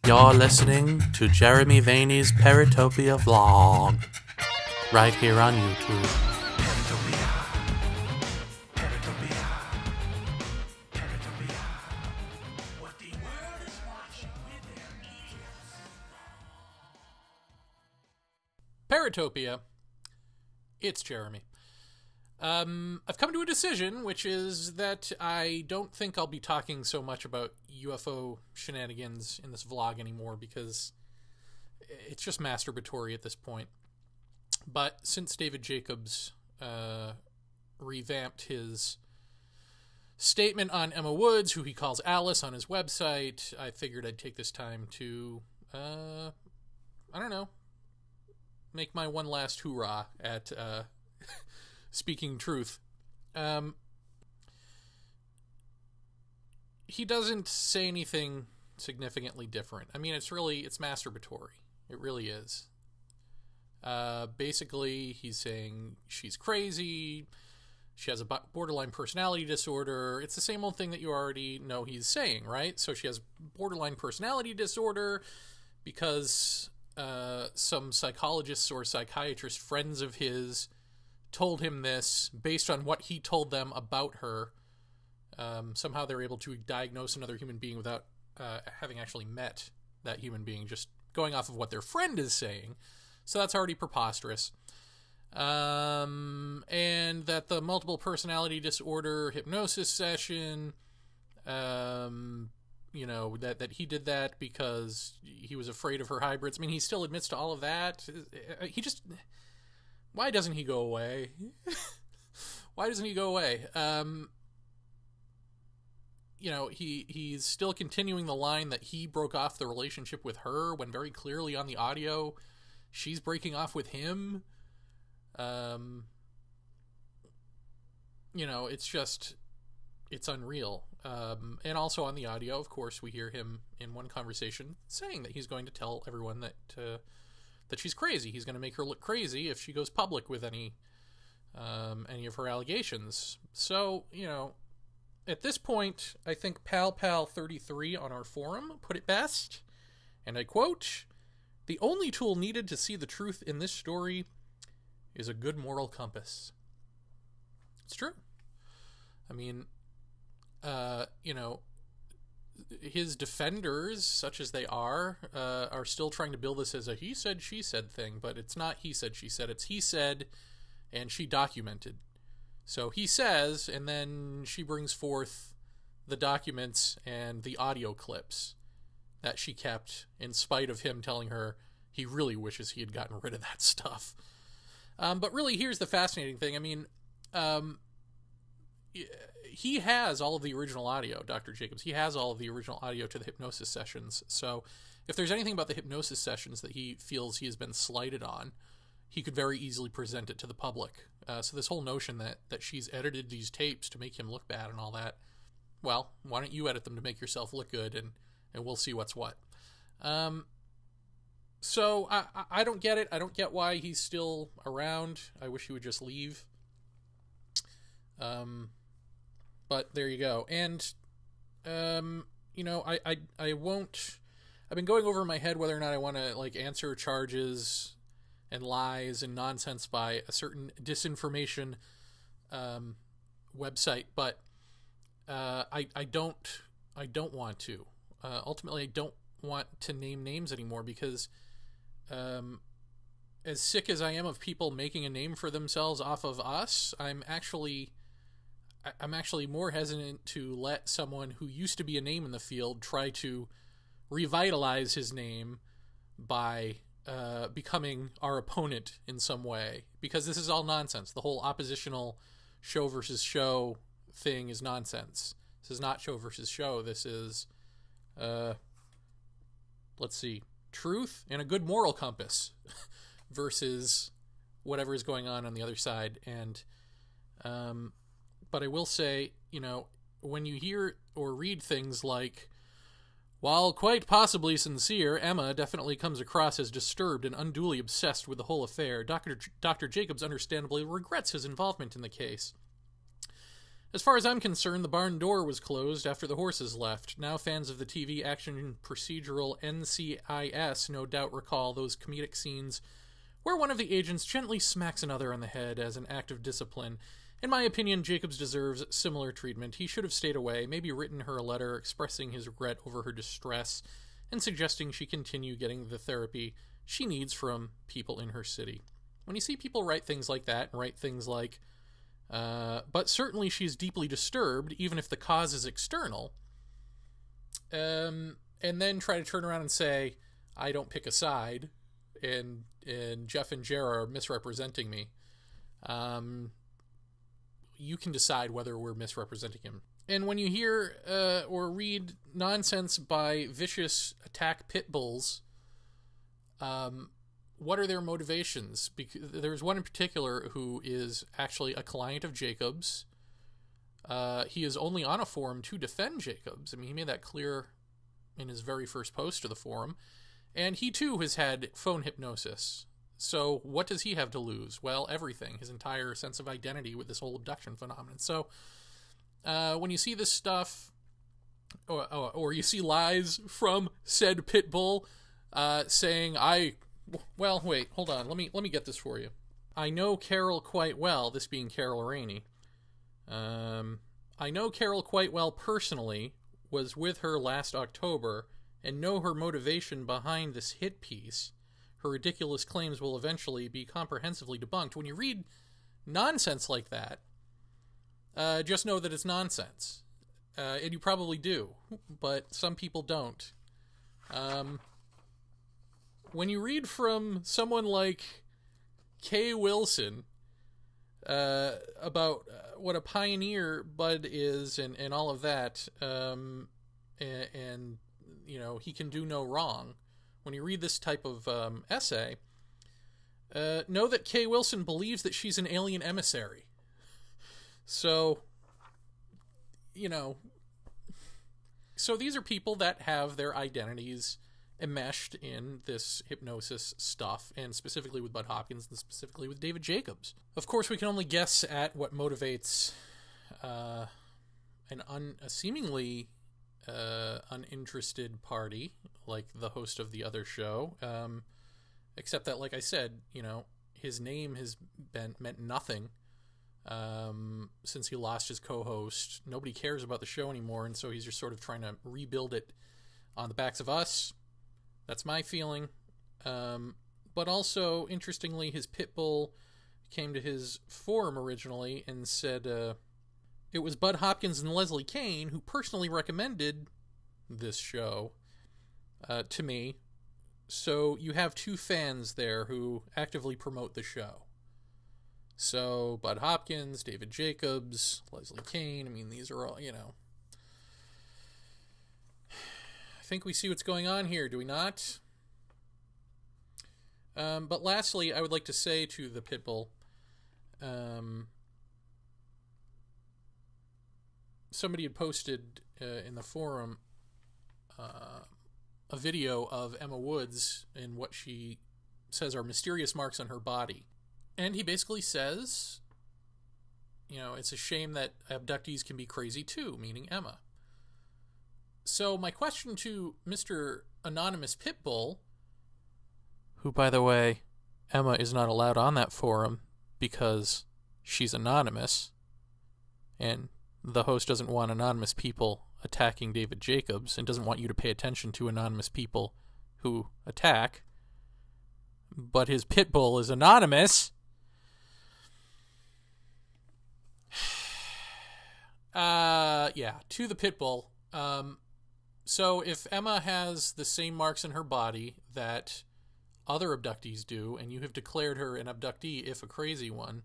You're listening to Jeremy Vaeni's Paratopia vlog, right here on YouTube. Paratopia. Paratopia. Paratopia. What the world is watching with their ears. Paratopia. It's Jeremy. I've come to a decision, which is that I don't think I'll be talking so much about UFO shenanigans in this vlog anymore because it's just masturbatory at this point. But since David Jacobs revamped his statement on Emma Woods, who he calls Alice, on his website, I figured I'd take this time to, I don't know, make my one last hoorah at speaking truth. He doesn't say anything significantly different. I mean, it's masturbatory. It really is. Basically, he's saying she's crazy, she has a borderline personality disorder. It's the same old thing that you already know he's saying, right? So she has borderline personality disorder because some psychologists or psychiatrist friends of his told him this based on what he told them about her. Somehow they're able to diagnose another human being without having actually met that human being, just going off of what their friend is saying. So that's already preposterous. And that the multiple personality disorder hypnosis session, you know, that he did that because he was afraid of her hybrids. I mean, he still admits to all of that. He just... Why doesn't he go away? Why doesn't he go away? You know, he's still continuing the line that he broke off the relationship with her when very clearly on the audio she's breaking off with him. You know, it's unreal. And also on the audio, of course, we hear him in one conversation saying that he's going to tell everyone that she's crazy. He's going to make her look crazy if she goes public with any of her allegations. So, you know, at this point, I think PalPal33 on our forum put it best, and I quote, "The only tool needed to see the truth in this story is a good moral compass." It's true. I mean, you know, his defenders, such as they are still trying to build this as a he said, she said thing, but it's not he said, she said. It's he said, and she documented. So he says, and then she brings forth the documents and the audio clips that she kept in spite of him telling her he really wishes he had gotten rid of that stuff. But really, here's the fascinating thing. I mean, he has all of the original audio, Dr. Jacobs. He has all of the original audio to the hypnosis sessions. So if there's anything about the hypnosis sessions that he feels he has been slighted on, he could very easily present it to the public. So this whole notion that she's edited these tapes to make him look bad and all that, well, why don't you edit them to make yourself look good, and we'll see what's what. So I don't get it. I don't get why he's still around. I wish he would just leave. But there you go. And, you know, I won't... I've been going over in my head whether or not I want to, like, answer charges and lies and nonsense by a certain disinformation website, but I don't want to. Ultimately, I don't want to name names anymore because as sick as I am of people making a name for themselves off of us, I'm actually more hesitant to let someone who used to be a name in the field try to revitalize his name by becoming our opponent in some way, because this is all nonsense. The whole oppositional show versus show thing is nonsense. This is not show versus show. This is, let's see, truth and a good moral compass versus whatever is going on the other side. And, but I will say, you know, when you hear or read things like, while quite possibly sincere, Emma definitely comes across as disturbed and unduly obsessed with the whole affair. Dr. Jacobs understandably regrets his involvement in the case. As far as I'm concerned, the barn door was closed after the horses left. Now fans of the TV action procedural NCIS no doubt recall those comedic scenes where one of the agents gently smacks another on the head as an act of discipline. In my opinion, Jacobs deserves similar treatment. He should have stayed away, maybe written her a letter expressing his regret over her distress and suggesting she continue getting the therapy she needs from people in her city. When you see people write things like that, and write things like, but certainly she's deeply disturbed, even if the cause is external, and then try to turn around and say, I don't pick a side, and Jeff and Jera are misrepresenting me, you can decide whether we're misrepresenting him. And when you hear or read nonsense by vicious attack pit bulls, what are their motivations? Because there's one in particular who is actually a client of Jacobs. He is only on a forum to defend Jacobs. I mean, he made that clear in his very first post to the forum. And he, too, has had phone hypnosis. So what does he have to lose? Well, everything. His entire sense of identity with this whole abduction phenomenon. So when you see this stuff, or you see lies from said pit bull saying, well, wait, hold on. Let me get this for you. I know Carol quite well, this being Carol Rainey. I know Carol quite well personally, was with her last October, and know her motivation behind this hit piece. Her ridiculous claims will eventually be comprehensively debunked. When you read nonsense like that, just know that it's nonsense. And you probably do, but some people don't. When you read from someone like Kay Wilson about what a pioneer Bud is and all of that, and you know, he can do no wrong. When you read this type of essay, know that Kay Wilson believes that she's an alien emissary. So, you know, so these are people that have their identities enmeshed in this hypnosis stuff, and specifically with Bud Hopkins and specifically with David Jacobs. Of course, we can only guess at what motivates a seemingly uninterested party like the host of the other show, except that, like I said, you know, his name has meant nothing since he lost his co-host. Nobody cares about the show anymore, and so he's just sort of trying to rebuild it on the backs of us. That's my feeling. But also, interestingly, his pit bull came to his forum originally and said it was Bud Hopkins and Leslie Kane who personally recommended this show to me. So you have two fans there who actively promote the show. So Bud Hopkins, David Jacobs, Leslie Kane, I mean, these are all, you know. I think we see what's going on here, do we not? But lastly, I would like to say to the Pitbull, somebody had posted in the forum a video of Emma Woods and what she says are mysterious marks on her body. And he basically says, you know, it's a shame that abductees can be crazy too, meaning Emma. So my question to Mr. Anonymous Pitbull, who, by the way, Emma is not allowed on that forum because she's anonymous, and the host doesn't want anonymous people attacking David Jacobs and doesn't want you to pay attention to anonymous people who attack, but his Pitbull is anonymous. Yeah, to the Pitbull. So if Emma has the same marks in her body that other abductees do, and you have declared her an abductee, if a crazy one,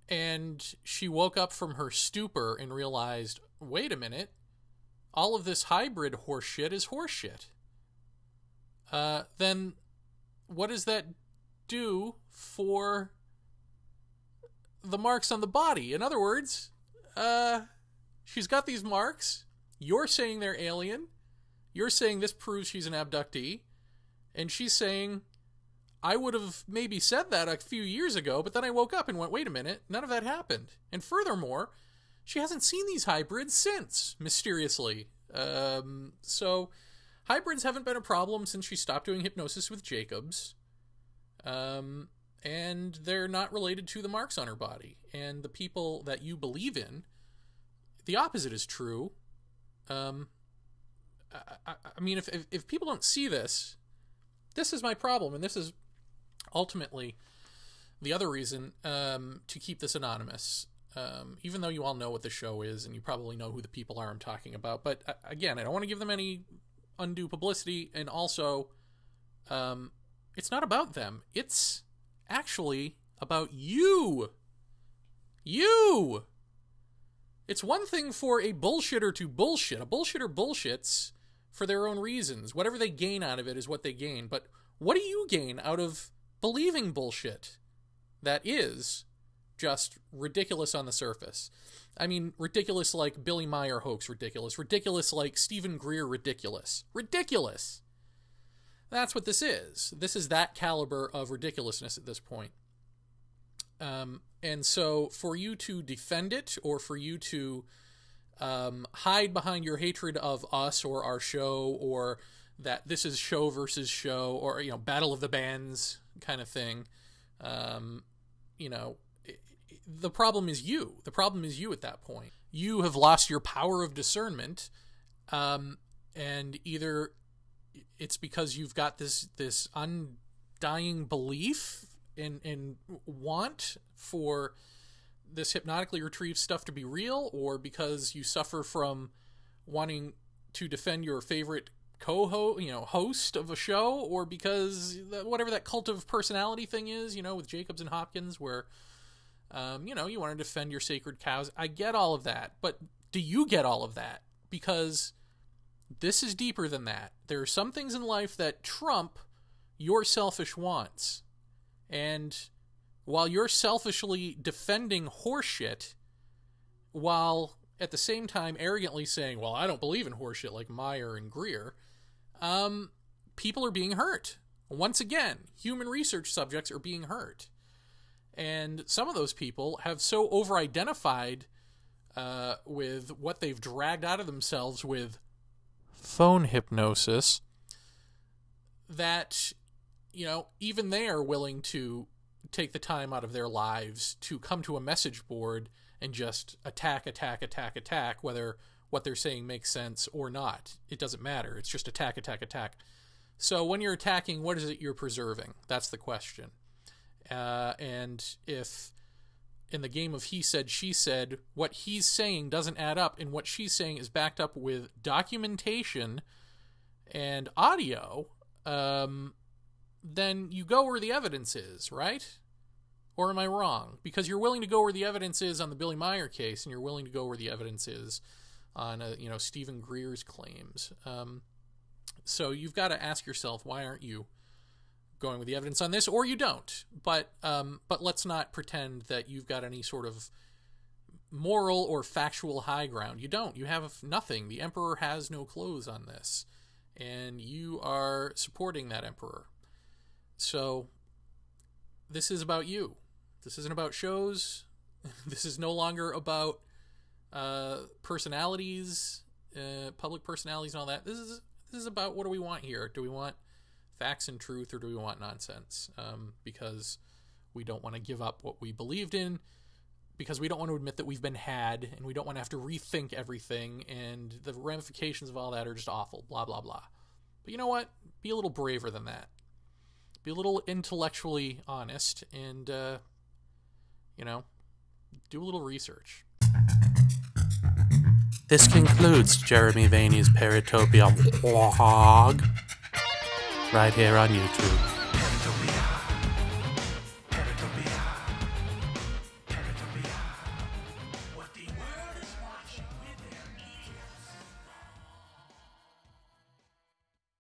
and she woke up from her stupor and realized, wait a minute, all of this hybrid horseshit is horseshit, then what does that do for the marks on the body? In other words, she's got these marks. You're saying they're alien. You're saying this proves she's an abductee. And she's saying, I would have maybe said that a few years ago, but then I woke up and went, wait a minute, none of that happened. And furthermore, she hasn't seen these hybrids since, mysteriously. So hybrids haven't been a problem since she stopped doing hypnosis with Jacobs. And they're not related to the marks on her body. And the people that you believe in, the opposite is true. I mean, if people don't see this, this is my problem, and this is ultimately the other reason to keep this anonymous. Even though you all know what the show is, and you probably know who the people are I'm talking about. But again, I don't want to give them any undue publicity, and also, it's not about them. It's actually about you. You! It's one thing for a bullshitter to bullshit. A bullshitter bullshits for their own reasons. Whatever they gain out of it is what they gain. But what do you gain out of believing bullshit that is just ridiculous on the surface? I mean, ridiculous like Billy Meyer hoax ridiculous. Ridiculous like Stephen Greer ridiculous. Ridiculous! That's what this is. This is that caliber of ridiculousness at this point. And so for you to defend it, or for you to hide behind your hatred of us or our show, or that this is show versus show, or, you know, battle of the bands kind of thing, you know, the problem is you. The problem is you at that point. You have lost your power of discernment, and either it's because you've got this undying belief and want for this hypnotically retrieved stuff to be real, or because you suffer from wanting to defend your favorite host of a show, or because whatever that cult of personality thing is, you know, with Jacobs and Hopkins, where you know, you want to defend your sacred cows. I get all of that, but do you get all of that? Because this is deeper than that. There are some things in life that trump your selfish wants. And while you're selfishly defending horseshit, while at the same time arrogantly saying, well, I don't believe in horseshit like Meyer and Greer, people are being hurt. Once again, human research subjects are being hurt. And some of those people have so over-identified with what they've dragged out of themselves with phone hypnosis that, you know, even they are willing to take the time out of their lives to come to a message board and just attack, whether what they're saying makes sense or not. It doesn't matter. It's just attack. So when you're attacking, what is it you're preserving? That's the question. And if in the game of he said, she said, what he's saying doesn't add up, and what she's saying is backed up with documentation and audio, then you go where the evidence is, right? Or am I wrong? Because you're willing to go where the evidence is on the Billy Meyer case, and you're willing to go where the evidence is on, Stephen Greer's claims. So you've got to ask yourself, why aren't you going with the evidence on this? Or you don't. But let's not pretend that you've got any sort of moral or factual high ground. You don't. You have nothing. The emperor has no clothes on this. And you are supporting that emperor. So this is about you. This isn't about shows. This is no longer about personalities, public personalities and all that. This is about, what do we want here? Do we want facts and truth, or do we want nonsense? Because we don't want to give up what we believed in, because we don't want to admit that we've been had, and we don't want to have to rethink everything, and the ramifications of all that are just awful, blah, blah, blah. But you know what? Be a little braver than that. Be a little intellectually honest, and, do a little research. This concludes Jeremy Vaeni's Paratopia vlog, right here on YouTube. Paratopia.